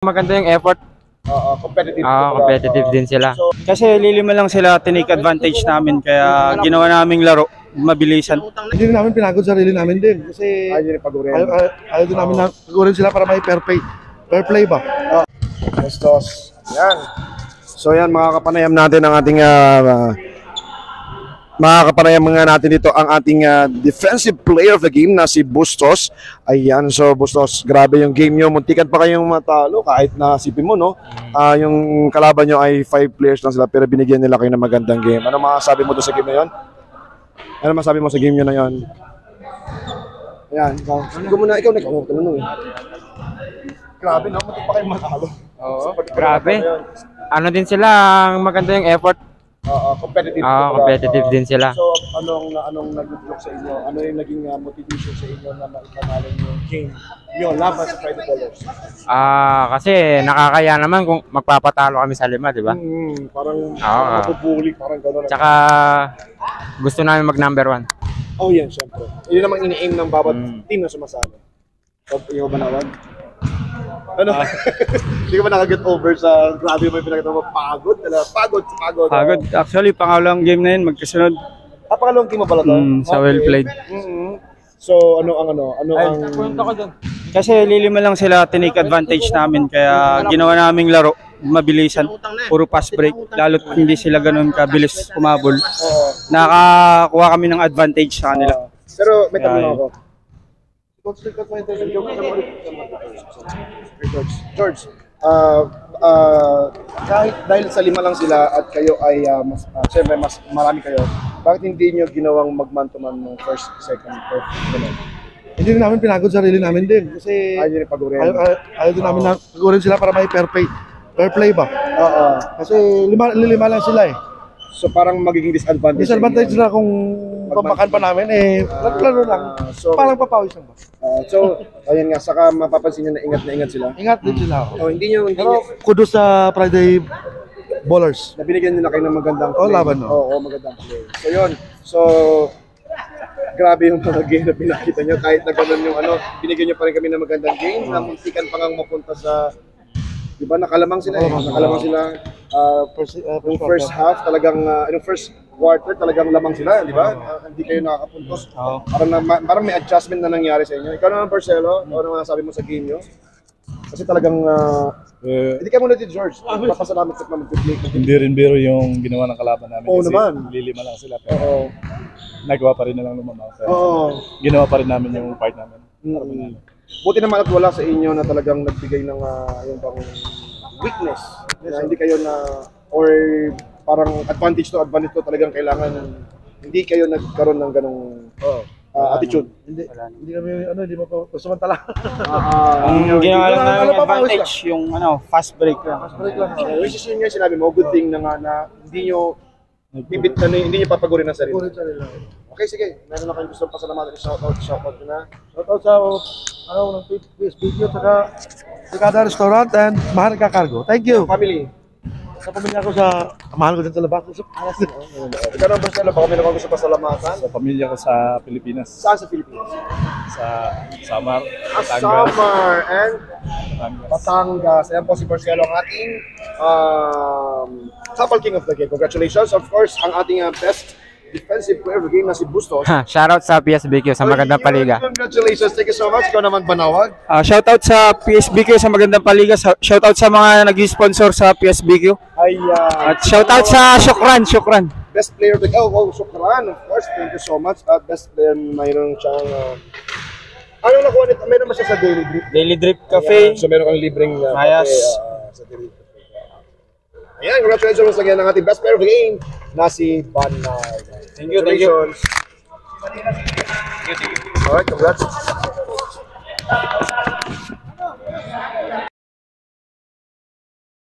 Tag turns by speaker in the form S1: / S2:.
S1: Maganda yung effort.
S2: Competitive.
S1: Competitive din sila.
S3: Kasi lilima lang sila, tinake advantage namin, kaya ginawa naming laro, mabilisan.
S2: Hindi rin namin pinagod sarili namin din. Kasi ayaw din namin na pagurin sila para may fair play ba? Bustos. Yan. So yan, makakapanayam natin ang ating makakapanayam nga natin dito ang ating defensive player of the game na si Bustos. Ayan, so Bustos, grabe yung game nyo. Muntikan pa kayong matalo kahit na sipin mo, no? Yung kalaban nyo ay 5 players lang sila pero binigyan nila kayo ng magandang game. Ano masasabi mo doon sa game na yon? Ano masasabi mo sa game nyo na yon? Ayan, ikaw muna, ikaw nagkakanong eh. Grabe, no? Muntik pa kayong matalo.
S1: Oo, grabe. Ano din sila, maganda yung effort.
S2: Competitive.
S1: Competitive din sila.
S2: So, anong nag-block sa inyo? Ano yung naging motivation sa inyo na maipanalo yung game nyo laban sa Friday Ballers?
S1: Kasi nakakaya naman kung magpapatalo kami sa 5, di ba?
S2: Parang mapupuli, parang gano'n.
S1: Tsaka gusto namin mag-number 1.
S2: Oh, yan, syempre. Yun namang ini-aim ng bawat team na sumasali. So, ikaw ba nawag? Ano? Hindi ka ba nakaget over sa grabe mo yung pinakita mo? Pagod.
S3: Pagod. Actually, pangalawang game na yun, magkasunod.
S2: Pangalawang game mo pala to?
S3: Sa well played.
S2: So, ano ang
S3: Kasi lilima lang sila, tinake advantage namin, kaya ginawa naming laro, mabilisan. Puro pass break, lalo't hindi sila ganun kabilis kumabol. Nakakuha kami ng advantage sa kanila.
S2: Pero may tanong ako. George, kahit dahil sa 5 lang sila at kayo ay siyempre mas marami kayo, bakit hindi nyo ginawang mag-man-to-man ng first, second, third? Hindi rin namin pinagod sarili namin din kasi ayaw din namin na pagurin sila para may fair play ba? Kasi 5 lang sila eh. So parang magiging disadvantage na kung pamakan pa namin laro lang. So parang papawis lang ba? So ayun nga, saka mapapansin nyo na ingat sila. Ingat din sila. Hindi nyo kudos sa Friday Ballers. Nabinigyan nyo na kayo ng magandang play. Laban, no? Oo, magandang play. So yun. So grabe yung mga game na pinakita nyo. Kahit na ganun yung binigyan nyo pa rin kami ng magandang game na muntikan pa ngang mapunta sa, di ba, nakalamang sila yung first half talagang yung first quarter talagang lamang sila, di ba? Hindi kayo nakakapuntos. Parang may adjustment na nangyari sa inyo. Ikaw naman, Marcelo, ano naman sabi mo sa game nyo? Kasi talagang hindi ka muna dito, George. Papasalamat sa mag-play.
S4: Hindi rin biro yung ginawa ng kalaban namin kasi naman. Lilima lang sila pero nagawa pa rin na lang lumamang. Ginawa pa rin namin yung part namin.
S2: Buti naman at wala sa inyo na talagang nagbigay ng yung bang weakness na hindi kayo na or parang advantage to talagang kailangan hindi kayo nagkaroon ng ganong attitude. Hindi kami hindi mo samantala.
S3: Ang ginawa lang namin advantage yung fast break lang.
S2: Which is yun yung sinabi mo, good thing na hindi nyo hindi nyo papagurin ang sarili. Okay, sige. Meron na kayong gusto pasalamatan. Shoutout na. Shoutout sa ng PSBQ saka Dekada Restaurant and Mahal Kakargo. Thank you. Family. Sa pamilya ko mahal ko din sa labas. Ikaw naman, Marcelo, baka may naman gusto pasalamatan?
S4: Sa pamilya ko sa Pilipinas.
S2: Saan sa Pilipinas?
S4: Sa Samar,
S2: Samar and Batangas. Ayan po si Marcelo, ang ating Couple King of the Game. Congratulations. Of course, ang ating best defensive player of the game na si Bustos.
S1: Shoutout sa PSBQ sa magandang paliga.
S2: Congratulations. Thank you so much. Ikaw naman, Banawag.
S3: Shoutout sa PSBQ sa magandang paliga. Shoutout sa mga nag-sponsor sa PSBQ. At shoutout sa Shukran.
S2: Best player of the game. Shukran. Of course. Thank you so much. At best player, mayroon siyang ano nakuha nito? Meron ba siya sa Daily Drip?
S3: Daily Drip Cafe.
S2: So meron kang libreng
S3: Mayas.
S2: Sa Daily Drip. Ayan, congratulations again ang ating best player of the game na si Banawag.
S3: Thank you.
S2: Alright, congrats.